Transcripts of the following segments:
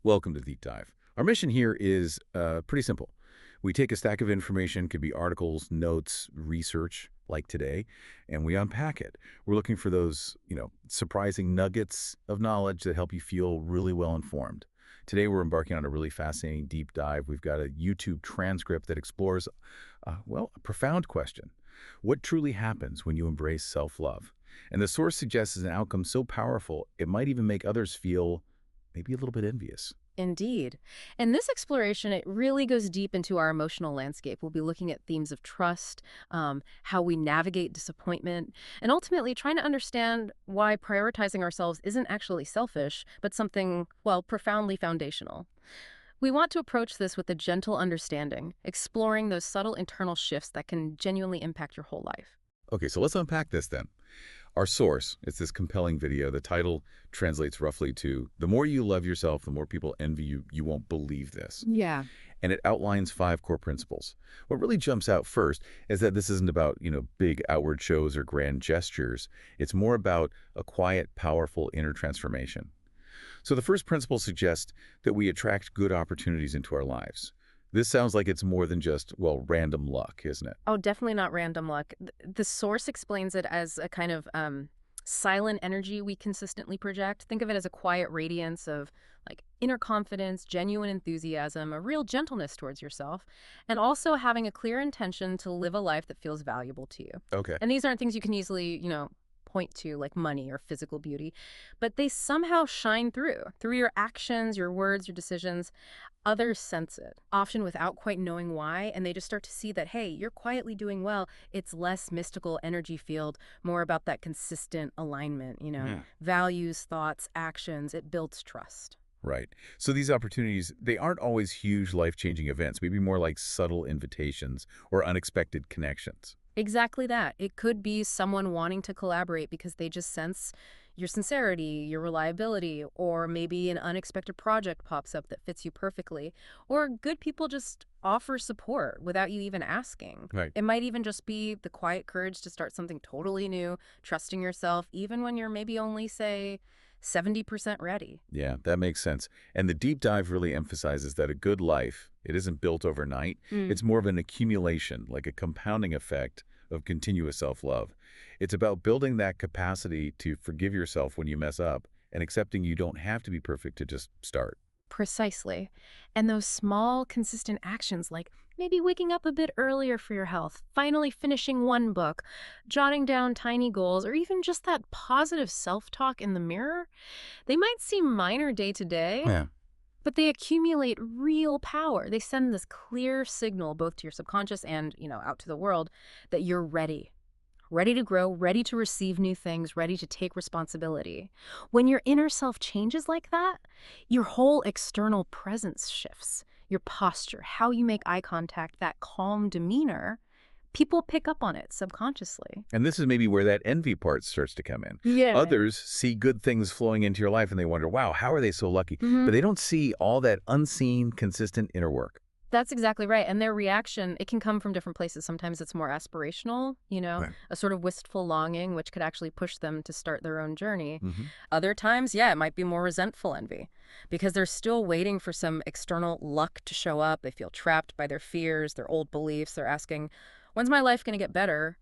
Welcome to Deep Dive. Our mission here is pretty simple. We take a stack of information, could be articles, notes, research, like today, and we unpack it. We're looking for those, surprising nuggets of knowledge that help you feel really well informed. Today, we're embarking on a really fascinating deep dive. We've got a YouTube transcript that explores, a profound question. What truly happens when you embrace self-love? And the source suggests an outcome so powerful, it might even make others feel maybe a little bit envious. Indeed. In this exploration, it really goes deep into our emotional landscape. We'll be looking at themes of trust, how we navigate disappointment, and ultimately trying to understand why prioritizing ourselves isn't actually selfish, but something, well, profoundly foundational. We want to approach this with a gentle understanding, exploring those subtle internal shifts that can genuinely impact your whole life. Okay, so let's unpack this then. Our source, it's this compelling video. The title translates roughly to, "The more you love yourself, the more people envy you. You won't believe this." Yeah. And it outlines 5 core principles. What really jumps out first is that this isn't about, big outward shows or grand gestures. It's more about a quiet, powerful inner transformation. So the first principle suggests that we attract good opportunities into our lives. This sounds like it's more than just, well, random luck, isn't it? Oh, definitely not random luck. The source explains it as a kind of silent energy we consistently project. Think of it as a quiet radiance of like inner confidence, genuine enthusiasm, a real gentleness towards yourself, and also having a clear intention to live a life that feels valuable to you. Okay. And these aren't things you can easily, point to like money or physical beauty, but they somehow shine through your actions, your words, your decisions. Others sense it, often without quite knowing why, and they just start to see that, hey, you're quietly doing well. It's less mystical energy field, more about that consistent alignment, Yeah. values, thoughts, actions. It builds trust. Right. So these opportunities, they aren't always huge life-changing events, maybe more like subtle invitations or unexpected connections. Exactly that. It could be someone wanting to collaborate because they just sense your sincerity, your reliability, or maybe an unexpected project pops up that fits you perfectly. Or good people just offer support without you even asking. Right. It might even just be the quiet courage to start something totally new, trusting yourself, even when you're maybe only, say, 70% ready. Yeah, that makes sense. And the deep dive really emphasizes that a good life, it isn't built overnight. It's more of an accumulation, like a compounding effect of continuous self-love. It's about building that capacity to forgive yourself when you mess up and accepting you don't have to be perfect to just start. Precisely. And those small, consistent actions like maybe waking up a bit earlier for your health, finally finishing one book, jotting down tiny goals, or even just that positive self-talk in the mirror, they might seem minor day to day, Yeah. but they accumulate real power. They send this clear signal both to your subconscious and, out to the world that you're ready to grow, ready to receive new things, ready to take responsibility. When your inner self changes like that, your whole external presence shifts. Your posture, how you make eye contact, that calm demeanor, people pick up on it subconsciously. And this is maybe where that envy part starts to come in. Yeah. Others see good things flowing into your life and they wonder, wow, how are they so lucky? But they don't see all that unseen, consistent inner work. That's exactly right. And their reaction, it can come from different places. Sometimes it's more aspirational, Right. a sort of wistful longing, which could actually push them to start their own journey. Hmm. Other times, yeah, it might be more resentful envy because they're still waiting for some external luck to show up. They feel trapped by their fears, their old beliefs. They're asking, when's my life going to get better?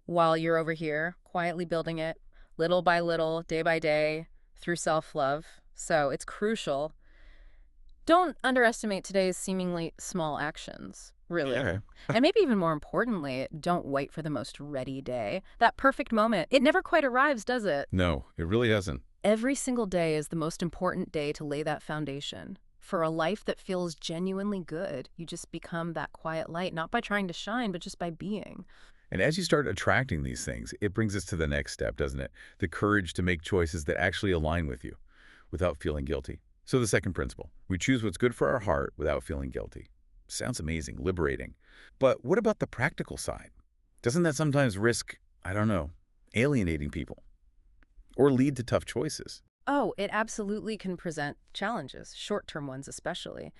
While you're over here quietly building it little by little, day by day, through self-love. So it's crucial. Don't underestimate today's seemingly small actions, really. Okay. And maybe even more importantly, don't wait for the most ready day. That perfect moment, it never quite arrives, does it? No, it really doesn't. Every single day is the most important day to lay that foundation. For a life that feels genuinely good, you just become that quiet light, not by trying to shine, but just by being. And as you start attracting these things, it brings us to the next step, doesn't it? The courage to make choices that actually align with you without feeling guilty. So the second principle, we choose what's good for our heart without feeling guilty. Sounds amazing, liberating. But what about the practical side? Doesn't that sometimes risk, I don't know, alienating people or lead to tough choices? Oh, it absolutely can present challenges, short-term ones especially.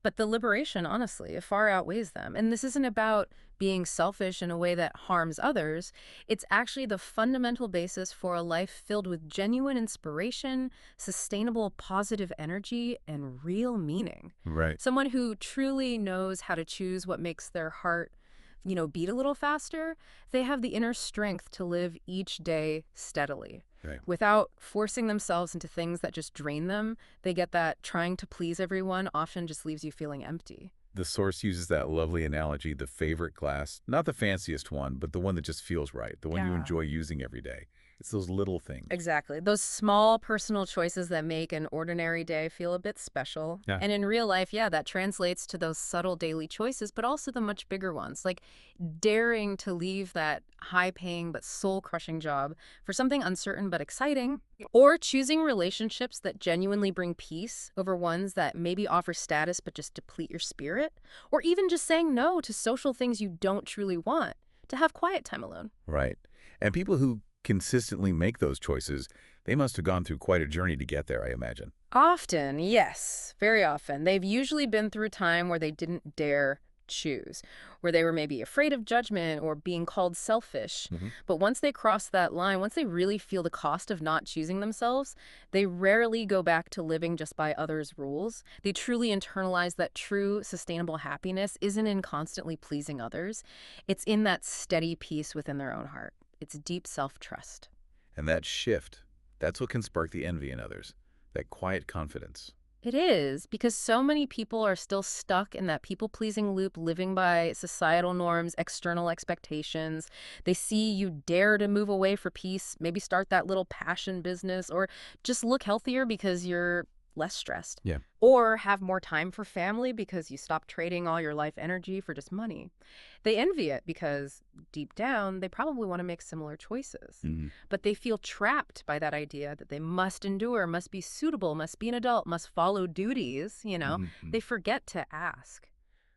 But the liberation, honestly, it far outweighs them. And this isn't about being selfish in a way that harms others. It's actually the fundamental basis for a life filled with genuine inspiration, sustainable positive energy, and real meaning. Right. Someone who truly knows how to choose what makes their heart, beat a little faster, they have the inner strength to live each day steadily. Right. Without forcing themselves into things that just drain them, they get that trying to please everyone often just leaves you feeling empty. The source uses that lovely analogy, the favorite glass, not the fanciest one, but the one that just feels right, the one you Yeah. enjoy using every day. It's those little things. Exactly. Those small personal choices that make an ordinary day feel a bit special. Yeah. And in real life, yeah, that translates to those subtle daily choices, but also the much bigger ones, like daring to leave that high-paying but soul-crushing job for something uncertain but exciting, or choosing relationships that genuinely bring peace over ones that maybe offer status but just deplete your spirit, or even just saying no to social things you don't truly want, to have quiet time alone. Right. And people who consistently make those choices, they must have gone through quite a journey to get there, I imagine. Often, yes, very often. They've usually been through time where they didn't dare choose, where they were maybe afraid of judgment or being called selfish. Hmm. But once they cross that line, once they really feel the cost of not choosing themselves, they rarely go back to living just by others' rules. They truly internalize that true, sustainable happiness isn't in constantly pleasing others. It's in that steady peace within their own heart. It's deep self-trust. And that shift, that's what can spark the envy in others, that quiet confidence. It is, because so many people are still stuck in that people-pleasing loop, living by societal norms, external expectations. They see you dare to move away for peace, maybe start that little passion business, or just look healthier because you're less stressed. Yeah. Or have more time for family because you stop trading all your life energy for just money. They envy it because, deep down, they probably want to make similar choices. Hmm. But they feel trapped by that idea that they must endure, must be suitable, must be an adult, must follow duties. Hmm. They forget to ask,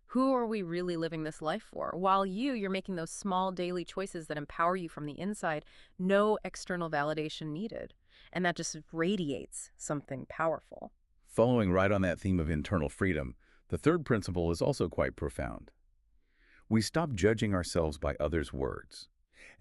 who are we really living this life for? While you're making those small daily choices that empower you from the inside, no external validation needed. And that just radiates something powerful. Following right on that theme of internal freedom, the third principle is also quite profound. We stop judging ourselves by others' words.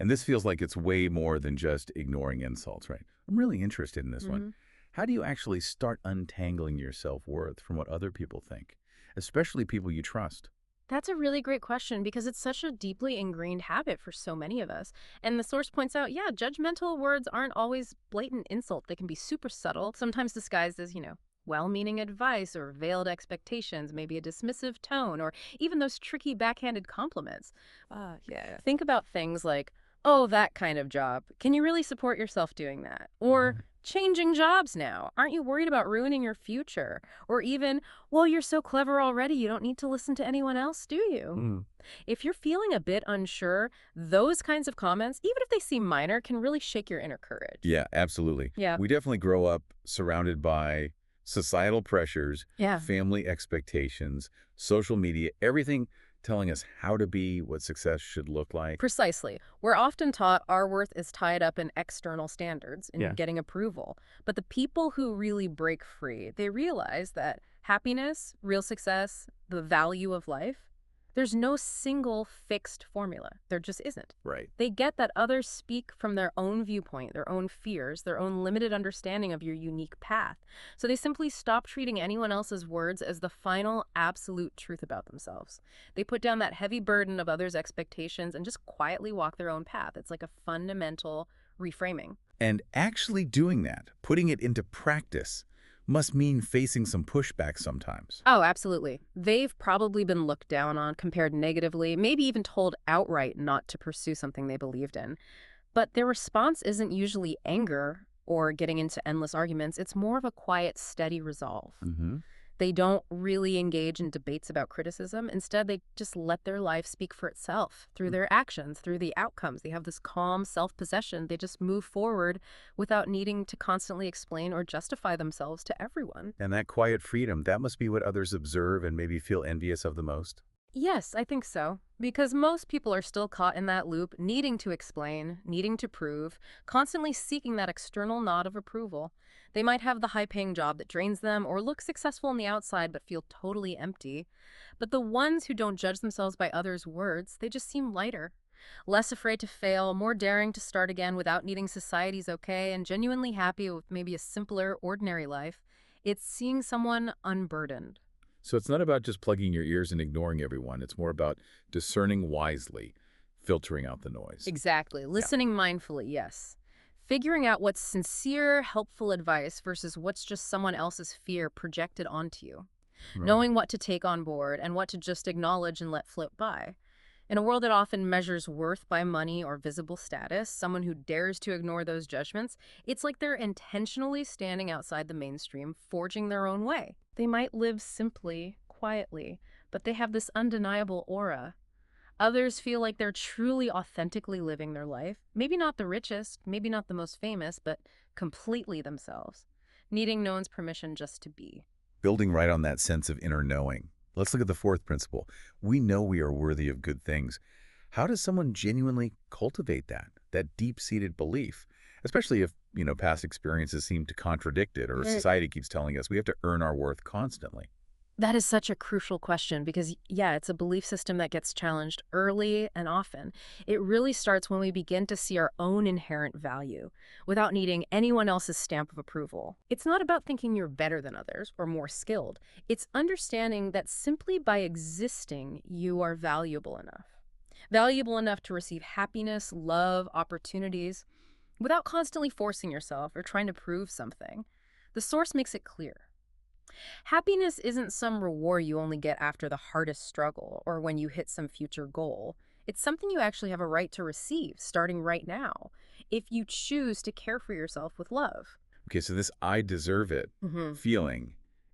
And this feels like it's way more than just ignoring insults, right? I'm really interested in this one. hmm How do you actually start untangling your self-worth from what other people think, especially people you trust? That's a really great question because it's such a deeply ingrained habit for so many of us. And the source points out, yeah, judgmental words aren't always blatant insult. They can be super subtle, sometimes disguised as, well-meaning advice or veiled expectations, maybe a dismissive tone, or even those tricky backhanded compliments. Yeah. Think about things like, oh, that kind of job. Can you really support yourself doing that? Or changing jobs now. Aren't you worried about ruining your future? Or even, well, you're so clever already, you don't need to listen to anyone else, do you? Mm. If you're feeling a bit unsure, those kinds of comments, even if they seem minor, can really shake your inner courage. Yeah, absolutely. Yeah. We definitely grow up surrounded by societal pressures, Yeah. family expectations, social media, everything telling us how to be, what success should look like. Precisely. We're often taught our worth is tied up in external standards, in Yeah. getting approval. But the people who really break free, they realize that happiness, real success, the value of life, there's no single fixed formula. There just isn't. Right. They get that others speak from their own viewpoint, their own fears, their own limited understanding of your unique path. So they simply stop treating anyone else's words as the final, absolute truth about themselves. They put down that heavy burden of others' expectations and just quietly walk their own path. It's like a fundamental reframing. And actually doing that, putting it into practice, must mean facing some pushback sometimes. Oh, absolutely. They've probably been looked down on, compared negatively, maybe even told outright not to pursue something they believed in. But their response isn't usually anger or getting into endless arguments. It's more of a quiet, steady resolve. Hmm. They don't really engage in debates about criticism. Instead, they just let their life speak for itself through their actions, through the outcomes. They have this calm self-possession. They just move forward without needing to constantly explain or justify themselves to everyone. And that quiet freedom, that must be what others observe and maybe feel envious of the most. Yes, I think so. Because most people are still caught in that loop, needing to explain, needing to prove, constantly seeking that external nod of approval. They might have the high paying job that drains them or look successful on the outside but feel totally empty. But the ones who don't judge themselves by others' words, they just seem lighter. Less afraid to fail, more daring to start again without needing society's okay, and genuinely happy with maybe a simpler, ordinary life. It's seeing someone unburdened. So it's not about just plugging your ears and ignoring everyone. It's more about discerning wisely, filtering out the noise. Exactly. Yeah. Listening mindfully, yes. Figuring out what's sincere, helpful advice versus what's just someone else's fear projected onto you. Right. Knowing what to take on board and what to just acknowledge and let float by. In a world that often measures worth by money or visible status, someone who dares to ignore those judgments, it's like they're intentionally standing outside the mainstream, forging their own way. They might live simply, quietly, but they have this undeniable aura. Others feel like they're truly authentically living their life. Maybe not the richest, maybe not the most famous, but completely themselves, needing no one's permission just to be. Building right on that sense of inner knowing. Let's look at the fourth principle. We know we are worthy of good things. How does someone genuinely cultivate that deep-seated belief? Especially if, past experiences seem to contradict it or Right. society keeps telling us we have to earn our worth constantly. That is such a crucial question because, yeah, it's a belief system that gets challenged early and often. It really starts when we begin to see our own inherent value without needing anyone else's stamp of approval. It's not about thinking you're better than others or more skilled. It's understanding that simply by existing, you are valuable enough. Valuable enough to receive happiness, love, opportunities without constantly forcing yourself or trying to prove something. The source makes it clear. Happiness isn't some reward you only get after the hardest struggle or when you hit some future goal. It's something you actually have a right to receive starting right now if you choose to care for yourself with love. Okay, so this I deserve it Hmm. feeling,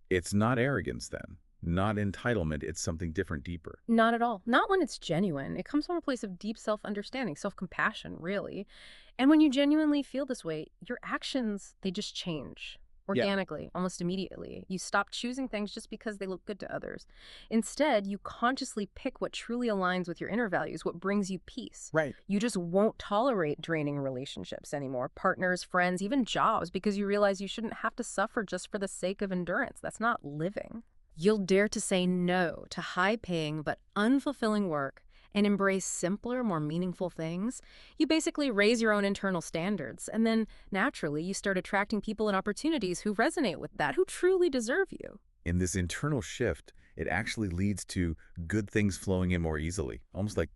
it's not arrogance then, not entitlement, it's something different, deeper. Not at all. Not when it's genuine. It comes from a place of deep self understanding, self compassion, really. And when you genuinely feel this way, your actions, they just change Yeah, organically, almost immediately. You stop choosing things just because they look good to others. Instead, you consciously pick what truly aligns with your inner values, what brings you peace. right. You just won't tolerate draining relationships anymore, partners, friends, even jobs, because you realize you shouldn't have to suffer just for the sake of endurance. That's not living. You'll dare to say no to high paying but unfulfilling work and embrace simpler, more meaningful things. You basically raise your own internal standards, and then naturally you start attracting people and opportunities who resonate with that, who truly deserve you. In this internal shift, it actually leads to good things flowing in more easily, almost like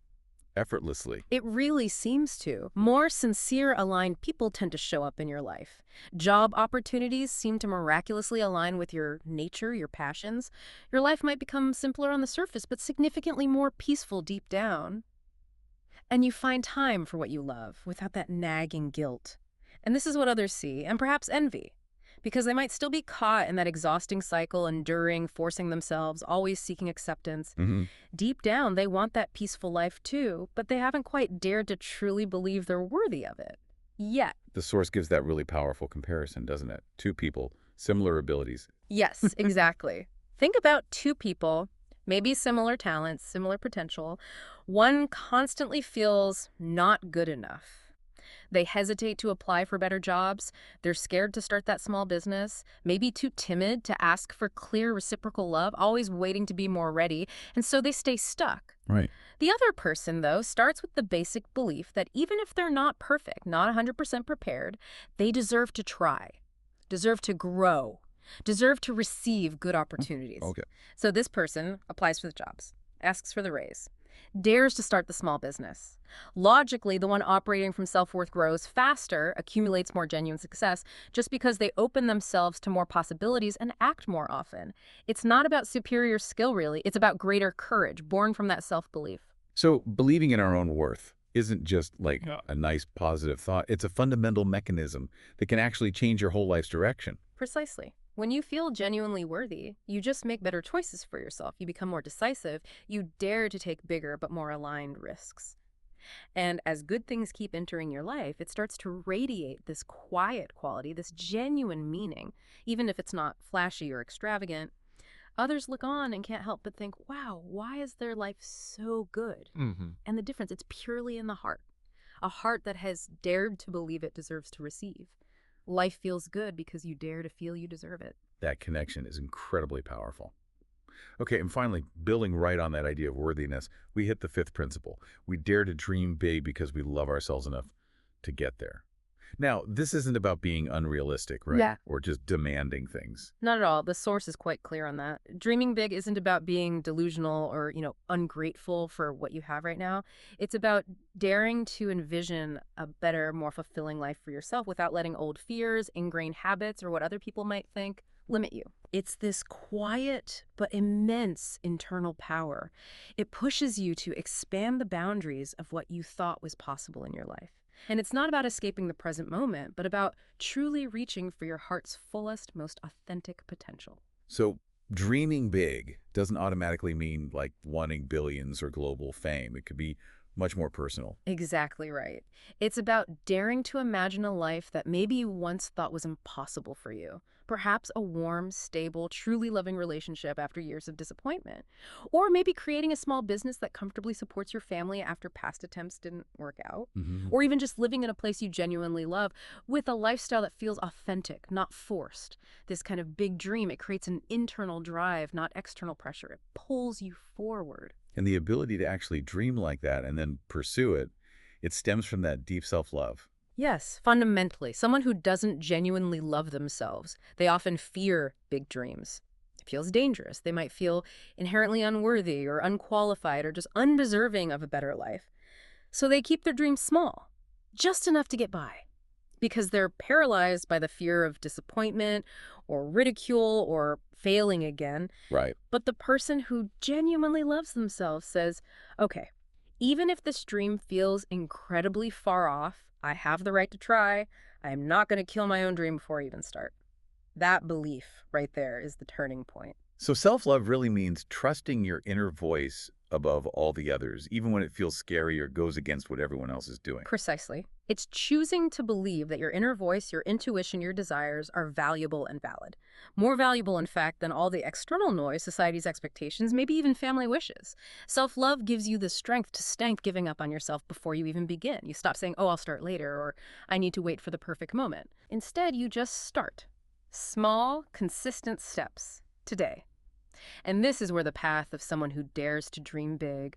effortlessly. It really seems to. More sincere, aligned people tend to show up in your life. Job opportunities seem to miraculously align with your nature, your passions. Your life might become simpler on the surface, but significantly more peaceful deep down. And you find time for what you love without that nagging guilt. And this is what others see, and perhaps envy, because they might still be caught in that exhausting cycle, enduring, forcing themselves, always seeking acceptance. Hmm. Deep down, they want that peaceful life too, but they haven't quite dared to truly believe they're worthy of it. Yet. The source gives that really powerful comparison, doesn't it? Two people, similar abilities. Yes, exactly. Think about two people, maybe similar talents, similar potential. One constantly feels not good enough. They hesitate to apply for better jobs. They're scared to start that small business, maybe too timid to ask for clear reciprocal love, always waiting to be more ready, and so they stay stuck. Right. The other person, though, starts with the basic belief that even if they're not perfect, not 100% prepared, they deserve to try, deserve to grow, deserve to receive good opportunities. Okay. So this person applies for the jobs, asks for the raise, dares to start the small business. Logically, the one operating from self-worth grows faster, accumulates more genuine success, just because they open themselves to more possibilities and act more often. It's not about superior skill, really. It's about greater courage, born from that self-belief. So believing in our own worth isn't just like Yeah. a nice positive thought. It's a fundamental mechanism that can actually change your whole life's direction. Precisely. When you feel genuinely worthy, you just make better choices for yourself. You become more decisive. You dare to take bigger but more aligned risks. And as good things keep entering your life, it starts to radiate this quiet quality, this genuine meaning, even if it's not flashy or extravagant. Others look on and can't help but think, wow, why is their life so good? Hmm. And the difference, it's purely in the heart. A heart that has dared to believe it deserves to receive. Life feels good because you dare to feel you deserve it. That connection is incredibly powerful. Okay, and finally, building right on that idea of worthiness, we hit the fifth principle. We dare to dream big because we love ourselves enough to get there. Now, this isn't about being unrealistic, right? Yeah. Or just demanding things. Not at all. The source is quite clear on that. Dreaming big isn't about being delusional or, ungrateful for what you have right now. It's about daring to envision a better, more fulfilling life for yourself without letting old fears, ingrained habits, or what other people might think limit you. It's this quiet but immense internal power. It pushes you to expand the boundaries of what you thought was possible in your life. And it's not about escaping the present moment, but about truly reaching for your heart's fullest, most authentic potential. So, dreaming big doesn't automatically mean like wanting billions or global fame. It could be much more personal. Exactly right. It's about daring to imagine a life that maybe you once thought was impossible for you. Perhaps a warm, stable, truly loving relationship after years of disappointment. Or maybe creating a small business that comfortably supports your family after past attempts didn't work out. Hmm. Or even just living in a place you genuinely love with a lifestyle that feels authentic, not forced. This kind of big dream, it creates an internal drive, not external pressure. It pulls you forward. And the ability to actually dream like that and then pursue it, it stems from that deep self-love. Yes, fundamentally, someone who doesn't genuinely love themselves, they often fear big dreams. It feels dangerous. They might feel inherently unworthy or unqualified or just undeserving of a better life. So they keep their dreams small, just enough to get by, because they're paralyzed by the fear of disappointment or ridicule or failing again. Right. But the person who genuinely loves themselves says, okay, even if this dream feels incredibly far off, I have the right to try. I am not going to kill my own dream before I even start. That belief right there is the turning point. So self-love really means trusting your inner voice above all the others, even when it feels scary or goes against what everyone else is doing. Precisely. It's choosing to believe that your inner voice, your intuition, your desires are valuable and valid. More valuable, in fact, than all the external noise, society's expectations, maybe even family wishes. Self-love gives you the strength to stop giving up on yourself before you even begin. You stop saying, oh, I'll start later, or I need to wait for the perfect moment. Instead, you just start. Small, consistent steps today. And this is where the path of someone who dares to dream big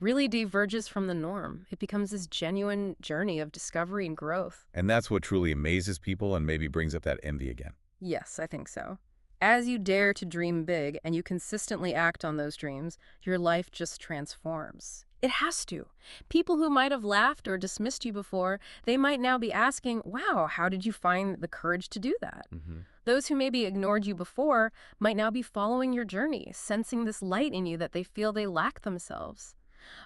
really diverges from the norm. It becomes this genuine journey of discovery and growth. And that's what truly amazes people and maybe brings up that envy again. Yes, I think so. As you dare to dream big and you consistently act on those dreams, your life just transforms. It has to. People who might have laughed or dismissed you before, they might now be asking, wow, how did you find the courage to do that? Hmm. Those who maybe ignored you before might now be following your journey, sensing this light in you that they feel they lack themselves.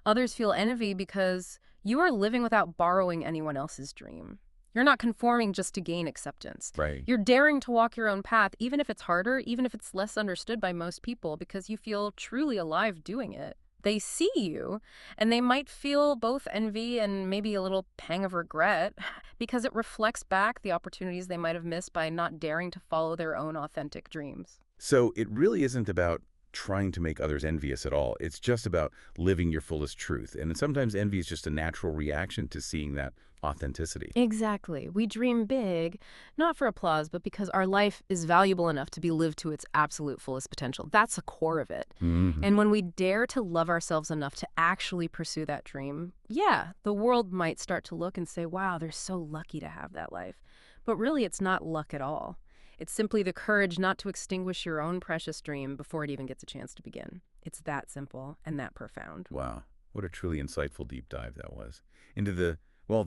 Others feel envy because you are living without borrowing anyone else's dream. You're not conforming just to gain acceptance. Right. You're daring to walk your own path, even if it's harder, even if it's less understood by most people, because you feel truly alive doing it. They see you, and they might feel both envy and maybe a little pang of regret because it reflects back the opportunities they might have missed by not daring to follow their own authentic dreams. So it really isn't about trying to make others envious at all. It's just about living your fullest truth. And sometimes envy is just a natural reaction to seeing that authenticity. Exactly. We dream big, not for applause, but because our life is valuable enough to be lived to its absolute fullest potential. That's the core of it. Hmm. And when we dare to love ourselves enough to actually pursue that dream, yeah, the world might start to look and say, wow, they're so lucky to have that life. But really, it's not luck at all. It's simply the courage not to extinguish your own precious dream before it even gets a chance to begin. It's that simple and that profound. Wow. What a truly insightful deep dive that was into the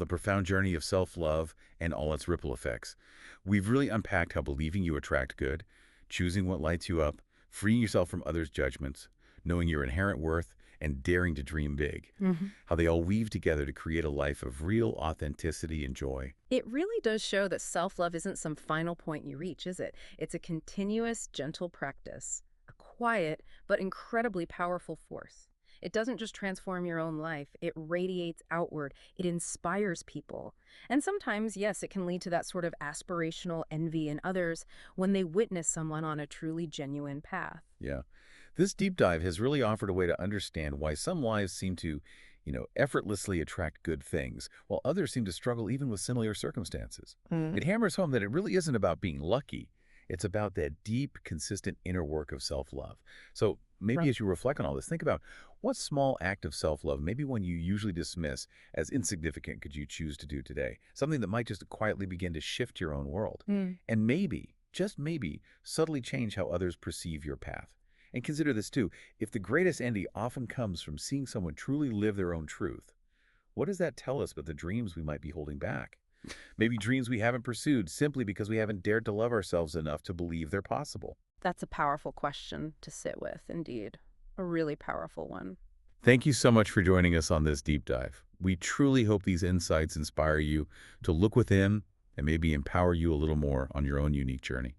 profound journey of self-love and all its ripple effects. We've really unpacked how believing you attract good, choosing what lights you up, freeing yourself from others' judgments, knowing your inherent worth, and daring to dream big. How they all weave together to create a life of real authenticity and joy. It really does show that self-love isn't some final point you reach, is it? It's a continuous, gentle practice, a quiet but incredibly powerful force. It doesn't just transform your own life, it radiates outward, it inspires people. And sometimes, yes, it can lead to that sort of aspirational envy in others when they witness someone on a truly genuine path. Yeah. This deep dive has really offered a way to understand why some lives seem to, effortlessly attract good things, while others seem to struggle even with similar circumstances. Mm. It hammers home that it really isn't about being lucky. It's about that deep, consistent inner work of self-love. So maybe Right. as you reflect on all this, think about what small act of self-love, maybe one you usually dismiss as insignificant, could you choose to do today? Something that might just quietly begin to shift your own world. Mm. And maybe, just maybe, subtly change how others perceive your path. And consider this too. If the greatest envy often comes from seeing someone truly live their own truth, what does that tell us about the dreams we might be holding back? Maybe dreams we haven't pursued simply because we haven't dared to love ourselves enough to believe they're possible. That's a powerful question to sit with, indeed. A really powerful one. Thank you so much for joining us on this deep dive. We truly hope these insights inspire you to look within and maybe empower you a little more on your own unique journey.